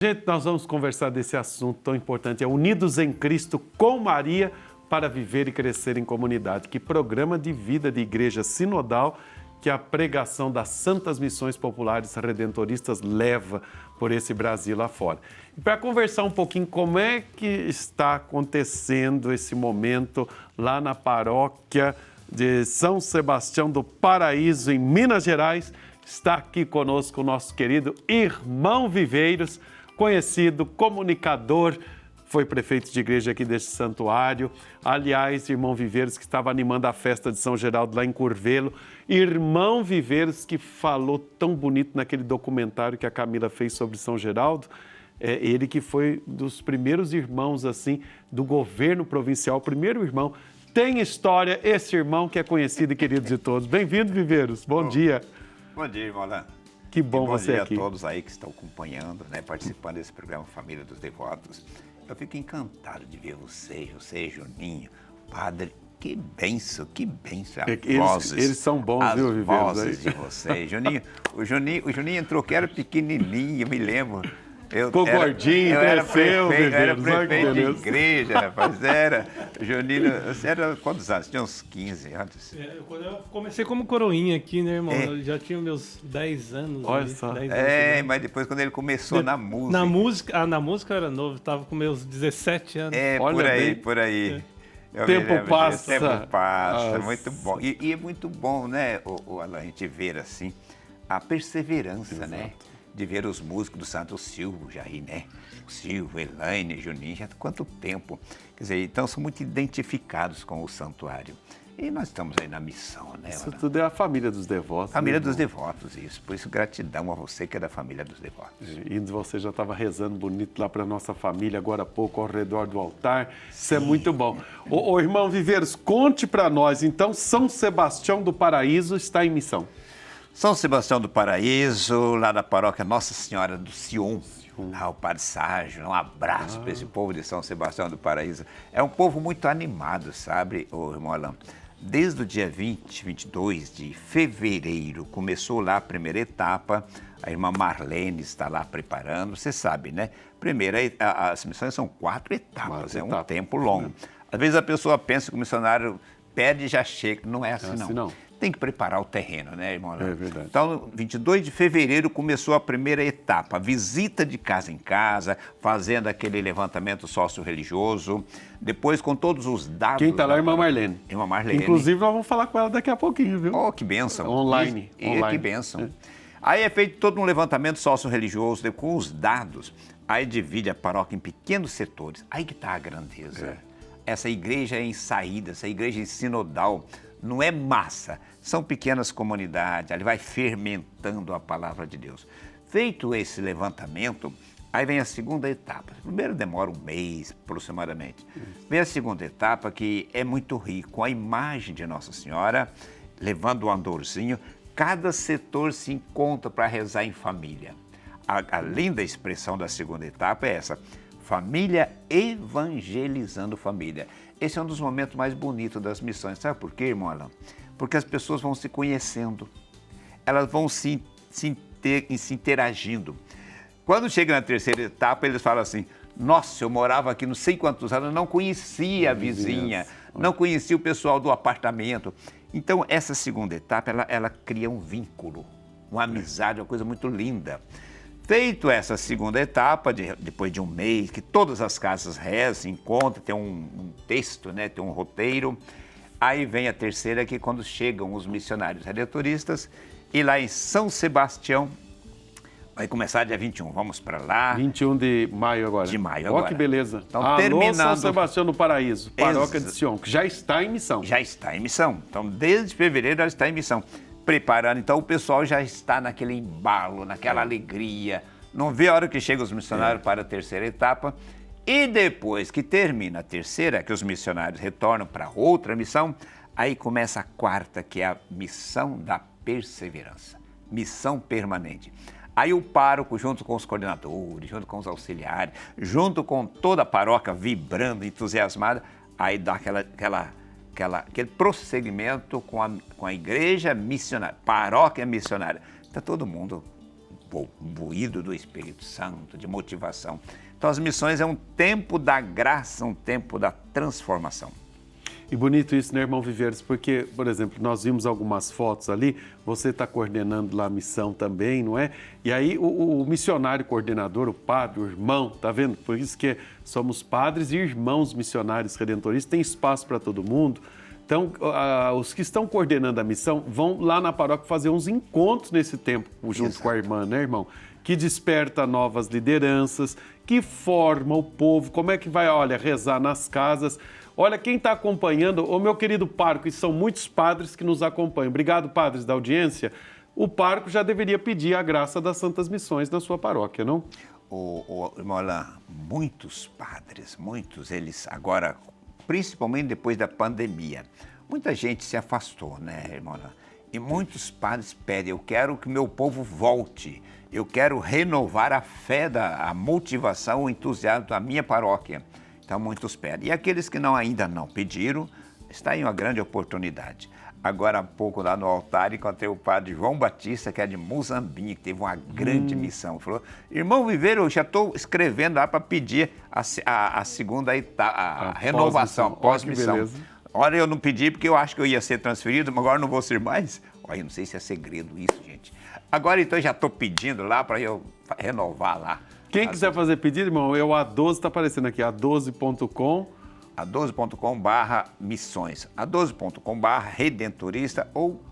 Gente, nós vamos conversar desse assunto tão importante, é Unidos em Cristo com Maria para viver e crescer em comunidade. Que programa de vida de igreja sinodal que a pregação das santas missões populares redentoristas leva por esse Brasil lá fora. E para conversar um pouquinho como é que está acontecendo esse momento lá na paróquia de São Sebastião do Paraíso, em Minas Gerais, está aqui conosco o nosso querido irmão Viveiros, conhecido, comunicador, foi prefeito de igreja aqui deste santuário. Aliás, irmão Viveiros, que estava animando a festa de São Geraldo lá em Curvelo. Irmão Viveiros, que falou tão bonito naquele documentário que a Camila fez sobre São Geraldo. Ele que foi dos primeiros irmãos, assim, do governo provincial, o primeiro irmão. Tem história esse irmão que é conhecido e querido de todos. Bem-vindo, Viveiros. Bom dia. Bom dia, irmão Alain. Que bom você aqui. Bom dia a todos aí que estão acompanhando, participando desse programa Família dos Devotos. Eu fico encantado de ver você, Juninho, padre. Que benção. Eles são bons, viu, Viveiros? As vozes de vocês. O Juninho entrou que era pequenininho, me lembro. Ficou gordinho, cresceu, Viveiros. Eu era prefeito de igreja, rapaz. Juninho, você era quantos anos? Tinha uns 15 anos. Quando eu comecei como coroinha aqui, né, irmão? Eu já tinha meus 10 anos. Olha só. 10 anos, mas depois quando ele começou na música... Na música eu era novo, tava com meus 17 anos. Olha por aí. Tempo passa. Muito bom. E é muito bom, né, Alain, a gente ver assim a perseverança, Exato. né? De ver os músicos do Santo Silvio Jair, né? O Silvio, Elaine, Juninho, já há quanto tempo. Quer dizer, então são muito identificados com o santuário. E nós estamos aí na missão, né? Isso tudo é a família dos devotos. Família dos devotos, isso. Por isso, gratidão a você que é da família dos devotos. E você já estava rezando bonito lá para nossa família, agora há pouco, ao redor do altar. Isso é muito bom. Ô, irmão Viveiros, conte para nós, então, São Sebastião do Paraíso está em missão. São Sebastião do Paraíso, lá da paróquia Nossa Senhora do Sion. O Padre Sérgio, um abraço para esse povo de São Sebastião do Paraíso. É um povo muito animado, sabe, irmão Alain? Desde o dia 22 de fevereiro, começou lá a primeira etapa, a irmã Marlene está lá preparando, você sabe, né? Primeiro, as missões são 4 etapas, um tempo longo. Às vezes a pessoa pensa que o missionário pede e já chega, não é assim, não. Tem que preparar o terreno, né, irmão? É verdade. Então, 22 de fevereiro começou a primeira etapa, a visita de casa em casa, fazendo aquele levantamento sócio-religioso, depois com todos os dados... Quem está lá é a irmã Marlene. Irmã Marlene. Inclusive, nós vamos falar com ela daqui a pouquinho, viu? Oh, que bênção. Online. Que bênção. Aí é feito todo um levantamento sócio-religioso, com os dados, aí divide a paróquia em pequenos setores. Aí que está a grandeza. Essa igreja é em saída, essa igreja é sinodal, não é massa, são pequenas comunidades, ali vai fermentando a palavra de Deus. Feito esse levantamento, aí vem a segunda etapa. Primeiro demora um mês, aproximadamente. Vem a segunda etapa, que é muito rico, com a imagem de Nossa Senhora, levando o andorzinho, cada setor se encontra para rezar em família. A linda expressão da segunda etapa é essa: família evangelizando família. Esse é um dos momentos mais bonitos das missões. Sabe por quê, irmão Alain? Porque as pessoas vão se conhecendo, elas vão se interagindo. Quando chega na terceira etapa, eles falam assim: nossa, eu morava aqui não sei quantos anos, não conhecia a vizinha, não conhecia o pessoal do apartamento. Então, essa segunda etapa, ela cria um vínculo, uma amizade, uma coisa muito linda. Feito essa segunda etapa, depois de um mês, que todas as casas rezam, se encontram, tem um texto, né, tem um roteiro. Aí vem a terceira, que é quando chegam os missionários redentoristas, e lá em São Sebastião, vai começar dia 21, vamos para lá. 21 de maio agora. De maio agora. Olha que beleza. Então, terminando... São Sebastião do Paraíso, paróquia de Sion, que já está em missão. Já está em missão. Então, desde fevereiro, ela está em missão. Preparando, então o pessoal já está naquele embalo, naquela alegria, não vê a hora que chegam os missionários para a terceira etapa, e depois que termina a terceira, que os missionários retornam para outra missão, aí começa a quarta, que é a missão da perseverança, missão permanente. Aí o pároco, junto com os coordenadores, junto com os auxiliares, junto com toda a paróquia vibrando, entusiasmada, aí dá aquele prosseguimento com a igreja missionária, paróquia missionária. Está todo mundo imbuído do Espírito Santo, de motivação. Então, as missões é um tempo da graça, um tempo da transformação. E bonito isso, né, irmão Viveiros? Porque, por exemplo, nós vimos algumas fotos ali, você está coordenando lá a missão também, não é? E aí o missionário coordenador, o padre, o irmão, tá vendo? Por isso que somos padres e irmãos missionários redentoristas, tem espaço para todo mundo. Então, os que estão coordenando a missão vão lá na paróquia fazer uns encontros nesse tempo, junto com a irmã, né, irmão? Que desperta novas lideranças, que forma o povo, como é que vai, olha, rezar nas casas. Olha, quem está acompanhando, o meu querido pároco, e são muitos padres que nos acompanham. Obrigado, padres da audiência. O pároco já deveria pedir a graça das Santas Missões na sua paróquia, não? Irmão Alain, muitos padres, eles agora, principalmente depois da pandemia, muita gente se afastou, né, irmão Alain? E muitos padres pedem, eu quero que meu povo volte, eu quero renovar a fé, a motivação, o entusiasmo da minha paróquia. Então, muitos pedem. E aqueles que ainda não pediram, está aí uma grande oportunidade. Agora há pouco, lá no altar, encontrei o padre João Batista, que é de Muzambinho, que teve uma grande missão. Falou, irmão Viveiro, eu já estou escrevendo lá para pedir a segunda etapa, a renovação, pós-missão. Olha, eu não pedi porque eu acho que eu ia ser transferido, mas agora não vou ser mais. Olha, eu não sei se é segredo isso, gente. Agora, então, eu já estou pedindo lá para eu renovar lá. Quem quiser fazer pedido, irmão, o A12 está aparecendo aqui, a12.com. A12.com/missões, a12.com/redentorista ou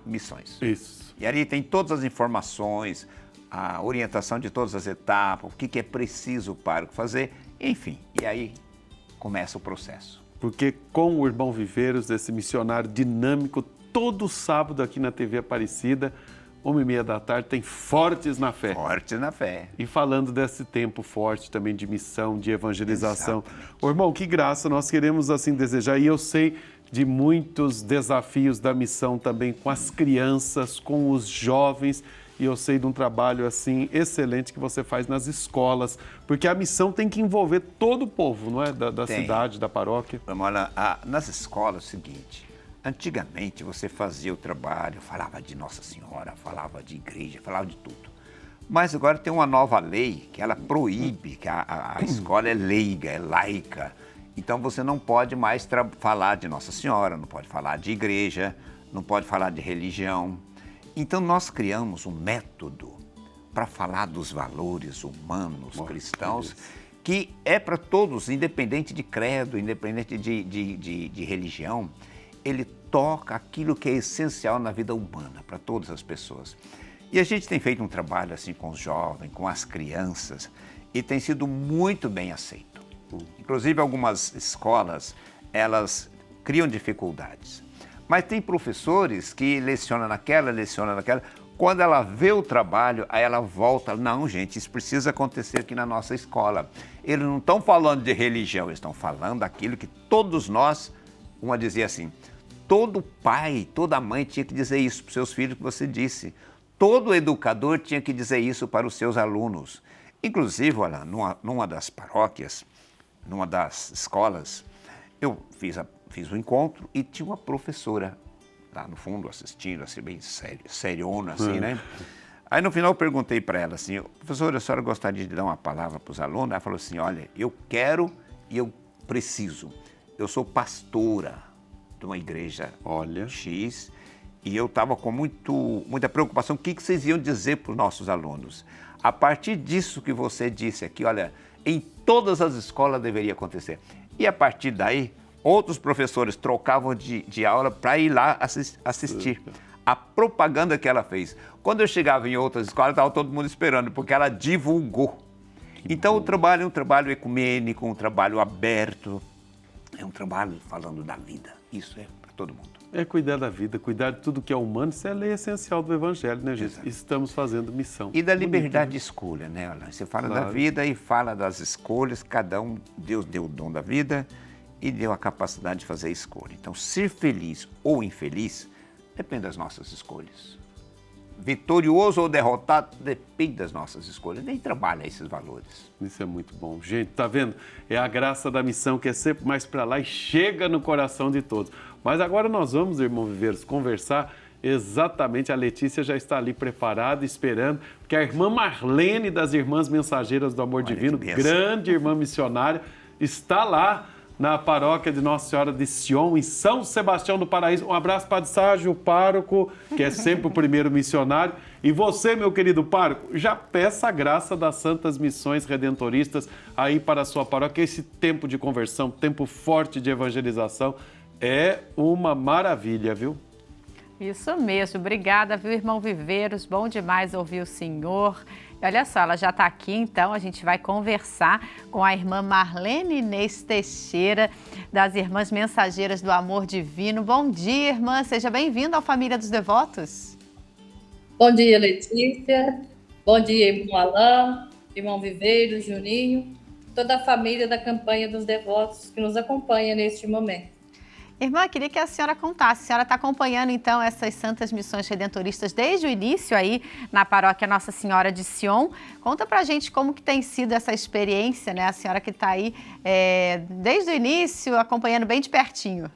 /missões. Isso. E ali tem todas as informações, a orientação de todas as etapas, o que é preciso para fazer, enfim. E aí começa o processo. Porque com o irmão Viveiros, esse missionário dinâmico, todo sábado aqui na TV Aparecida, 1h30 da tarde, tem Fortes na Fé. Fortes na Fé. E falando desse tempo forte também de missão, de evangelização. Exatamente. Ô, irmão, que graça, nós queremos assim desejar. E eu sei de muitos desafios da missão também com as crianças, com os jovens. E eu sei de um trabalho assim excelente que você faz nas escolas. Porque a missão tem que envolver todo o povo, não é? Da cidade, da paróquia. Olha, nas escolas é o seguinte... Antigamente você fazia o trabalho, falava de Nossa Senhora, falava de igreja, falava de tudo. Mas agora tem uma nova lei que ela proíbe, que a escola é leiga, é laica. Então você não pode mais falar de Nossa Senhora, não pode falar de igreja, não pode falar de religião. Então nós criamos um método para falar dos valores humanos, cristãos, que é para todos, independente de credo, independente de religião. Ele toca aquilo que é essencial na vida humana, para todas as pessoas. E a gente tem feito um trabalho assim com os jovens, com as crianças, e tem sido muito bem aceito. Inclusive, algumas escolas, elas criam dificuldades. Mas tem professores que lecionam naquela. Quando ela vê o trabalho, aí ela volta. Não, gente, isso precisa acontecer aqui na nossa escola. Eles não estão falando de religião, eles estão falando daquilo que todos nós, uma dizia assim, todo pai, toda mãe tinha que dizer isso para os seus filhos que você disse. Todo educador tinha que dizer isso para os seus alunos. Inclusive, olha, numa das paróquias, numa das escolas, eu fiz um encontro e tinha uma professora lá no fundo assistindo, assim, bem seriona, assim, né? Aí no final eu perguntei para ela assim, professora, a senhora gostaria de dar uma palavra para os alunos? Ela falou assim, olha, eu quero e eu preciso. Eu sou pastora de uma igreja X, e eu estava com muita preocupação, o que vocês iam dizer para os nossos alunos? A partir disso que você disse aqui, olha, em todas as escolas deveria acontecer. E a partir daí, outros professores trocavam de aula para ir lá assistir a propaganda que ela fez. Quando eu chegava em outras escolas, estava todo mundo esperando, porque ela divulgou. Então o trabalho é um trabalho ecumênico, um trabalho aberto, é um trabalho falando da vida. Isso é para todo mundo. É cuidar da vida, cuidar de tudo que é humano. Isso é a lei essencial do Evangelho, né, gente? Exato. Estamos fazendo missão. E da liberdade de escolha, né, Alain? Você fala da vida e fala das escolhas. Cada um, Deus deu o dom da vida e deu a capacidade de fazer a escolha. Então, ser feliz ou infeliz depende das nossas escolhas. Vitorioso ou derrotado depende das nossas escolhas. Nem trabalha esses valores. Isso é muito bom. Gente, tá vendo? É a graça da missão que é sempre mais para lá e chega no coração de todos. Mas agora nós vamos, irmão Viveiros, conversar Exatamente, a Letícia já está ali preparada, esperando, porque a irmã Marlene das Irmãs Mensageiras do Amor Divino, grande irmã missionária, está lá na paróquia de Nossa Senhora de Sion, em São Sebastião do Paraíso. Um abraço para o Sérgio, o pároco, que é sempre o primeiro missionário. E você, meu querido pároco, já peça a graça das Santas Missões Redentoristas aí para a sua paróquia. Esse tempo de conversão, tempo forte de evangelização, é uma maravilha, viu? Isso mesmo. Obrigada, viu, irmão Viveiros? Bom demais ouvir o senhor. Olha só, ela já está aqui, então a gente vai conversar com a irmã Marlene Inês Teixeira, das Irmãs Mensageiras do Amor Divino. Bom dia, irmã. Seja bem-vinda ao Família dos Devotos. Bom dia, Letícia. Bom dia, irmão Alain, irmão Viveiros, Juninho, toda a família da Campanha dos Devotos que nos acompanha neste momento. Irmã, queria que a senhora contasse. A senhora está acompanhando, então, essas Santas Missões Redentoristas desde o início aí na paróquia Nossa Senhora de Sion. Conta pra gente como que tem sido essa experiência, né? A senhora que está aí desde o início, acompanhando bem de pertinho.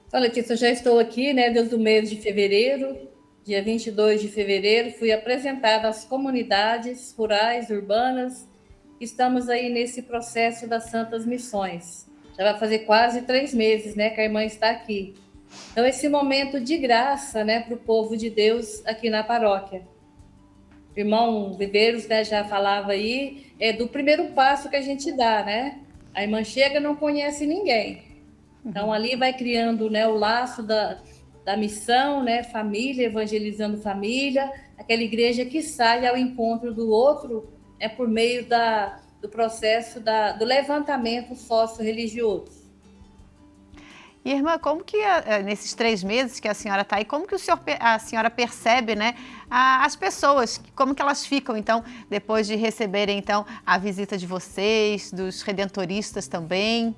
Então, Letícia, eu já estou aqui, né, desde o mês de fevereiro, dia 22 de fevereiro, fui apresentada às comunidades rurais, urbanas. Estamos aí nesse processo das Santas Missões. Já vai fazer quase 3 meses, né, que a irmã está aqui. Então, esse momento de graça, né, para o povo de Deus aqui na paróquia. O irmão Viveiros, né, já falava aí, do primeiro passo que a gente dá, né? A irmã chega e não conhece ninguém. Então, ali vai criando, né, o laço da missão, né, família, evangelizando família, aquela igreja que sai ao encontro do outro, por meio do processo do levantamento sócio-religioso. Irmã, como que nesses 3 meses que a senhora está aí, como que a senhora percebe, né, as pessoas, como que elas ficam, então, depois de receberem, então, a visita de vocês, dos redentoristas também?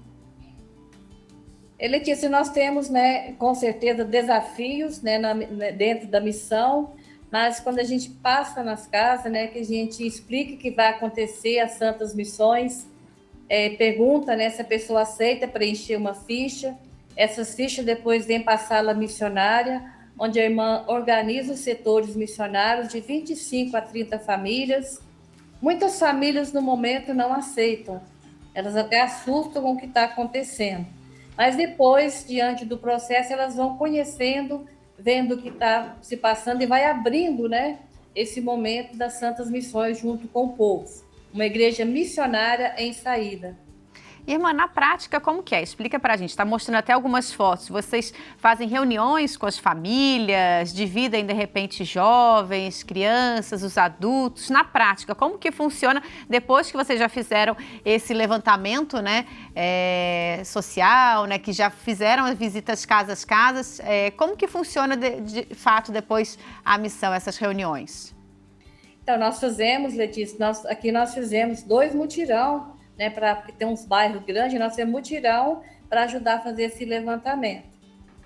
Letícia, nós temos, né, com certeza, desafios, né, dentro da missão, mas quando a gente passa nas casas, né, que a gente explica que vai acontecer as Santas Missões, pergunta, né, se a pessoa aceita preencher uma ficha. Essas fichas depois vêm para a sala missionária, onde a irmã organiza os setores missionários de 25 a 30 famílias. Muitas famílias, no momento, não aceitam. Elas até assustam com o que está acontecendo. Mas depois, diante do processo, elas vão conhecendo, vendo o que está se passando e vai abrindo, né, esse momento das Santas Missões junto com o povo. Uma igreja missionária em saída. Irmã, na prática, como que é? Explica pra gente. Está mostrando até algumas fotos. Vocês fazem reuniões com as famílias, dividem, de repente, jovens, crianças, os adultos. Na prática, como que funciona depois que vocês já fizeram esse levantamento, né, social, né, que já fizeram as visitas casas, como que funciona de fato depois a missão, essas reuniões? Então, nós fizemos, Letícia, aqui nós fizemos 2 mutirão, né, porque tem uns bairros grandes, nós temos mutirão para ajudar a fazer esse levantamento.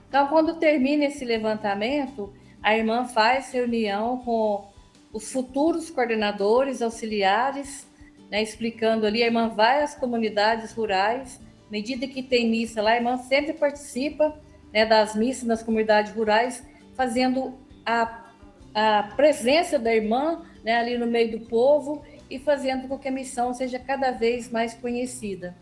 Então, quando termina esse levantamento, a irmã faz reunião com os futuros coordenadores, auxiliares, né, explicando ali, a irmã vai às comunidades rurais, à medida que tem missa lá, a irmã sempre participa, né, das missas nas comunidades rurais, fazendo a presença da irmã, né, ali no meio do povo, e fazendo com que a missão seja cada vez mais conhecida.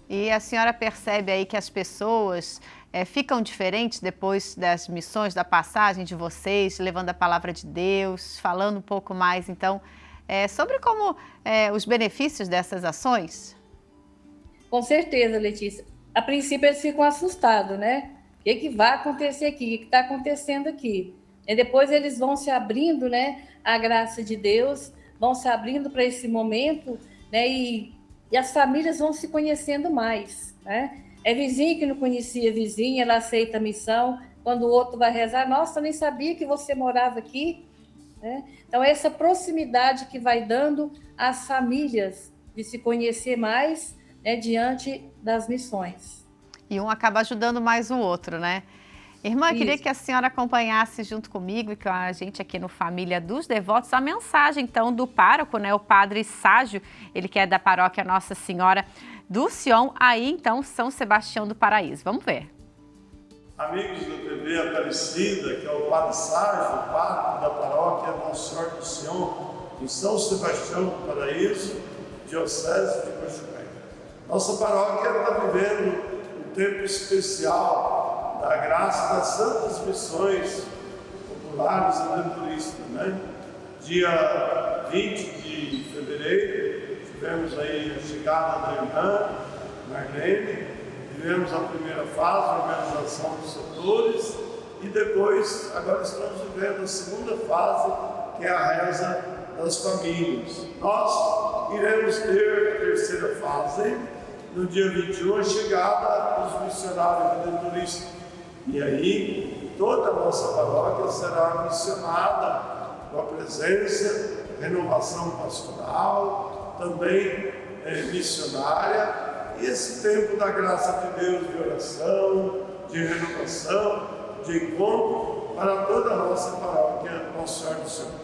E a senhora percebe aí que as pessoas ficam diferentes depois das missões, da passagem de vocês, levando a palavra de Deus, falando um pouco mais, então, sobre como os benefícios dessas ações? Com certeza, Letícia. A princípio eles ficam assustados, né? O que vai acontecer aqui? O que está acontecendo aqui? E depois eles vão se abrindo, né, à graça de Deus, vão se abrindo para esse momento, né, e as famílias vão se conhecendo mais, né? É vizinho que não conhecia vizinha, ela aceita a missão, quando o outro vai rezar, nossa, eu nem sabia que você morava aqui, né? Então, essa proximidade que vai dando às famílias de se conhecer mais, né, diante das missões. E um acaba ajudando mais o outro, né? Irmã, eu queria que a senhora acompanhasse junto comigo e com a gente aqui no Família dos Devotos a mensagem, então, do pároco, né, o padre Ságio, ele que é da paróquia Nossa Senhora do Sion, aí, então, São Sebastião do Paraíso. Vamos ver. amigos da TV Aparecida, que é o Padre Sérgio, o pároco da paróquia Nossa Senhora do Sion, em São Sebastião do Paraíso, Diocese de Cochucaí. Nossa paróquia está vivendo um tempo especial da graça das Santas Missões Populares e Redentoristas, né? Dia 20 de fevereiro, tivemos aí a chegada da irmã Marlene, tivemos a primeira fase, a organização dos setores, e depois, agora estamos vivendo a segunda fase, que é a reza das famílias. Nós iremos ter a terceira fase, no dia 21, a chegada dos missionários redentoristas. E aí, toda a nossa paróquia será missionada com a presença, renovação pastoral, também missionária, e esse tempo da graça de Deus, de oração, de renovação, de encontro para toda a nossa paróquia, Nossa Senhora do Senhor.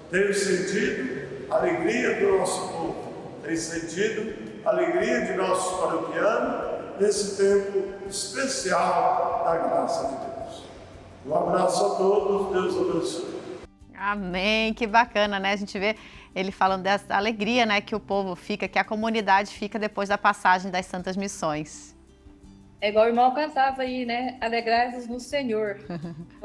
Tenho sentido a alegria do nosso povo, tenho sentido a alegria de nossos paroquianos nesse tempo especial da graça de Deus. Um abraço a todos, Deus abençoe. Amém, que bacana, né? A gente vê ele falando dessa alegria, né, que o povo fica, que a comunidade fica depois da passagem das Santas Missões. É igual o irmão cantava aí, né? Alegrai-vos no Senhor.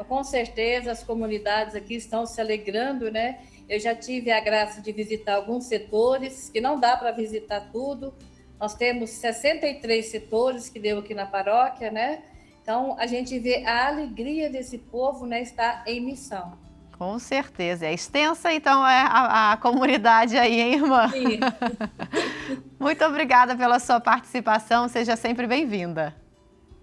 Com certeza as comunidades aqui estão se alegrando, né? Eu já tive a graça de visitar alguns setores, que não dá para visitar tudo. Nós temos 63 setores que deu aqui na paróquia, né? Então, a gente vê a alegria desse povo, né, estar em missão. Com certeza. É extensa, então, é a comunidade aí, hein, irmã? Sim. Muito obrigada pela sua participação. Seja sempre bem-vinda.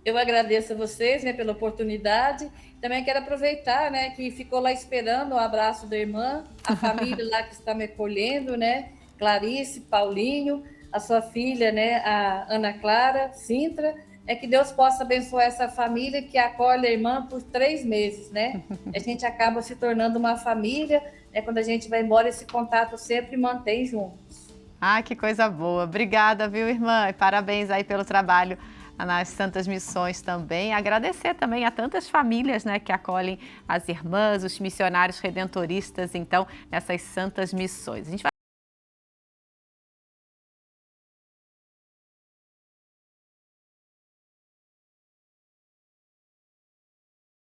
Eu agradeço a vocês, né, pela oportunidade. Também quero aproveitar, né, que ficou lá esperando o abraço da irmã, a família lá que está me acolhendo, né, Clarice, Paulinho, a sua filha, né, a Ana Clara, Sintra. Que Deus possa abençoar essa família que acolhe a irmã por 3 meses, né? A gente acaba se tornando uma família, né? Quando a gente vai embora, esse contato sempre mantém juntos. Ah, que coisa boa. Obrigada, viu, irmã? E parabéns aí pelo trabalho nas Santas Missões também. Agradecer também a tantas famílias, né, que acolhem as irmãs, os missionários redentoristas, então, nessas Santas Missões. A gente vai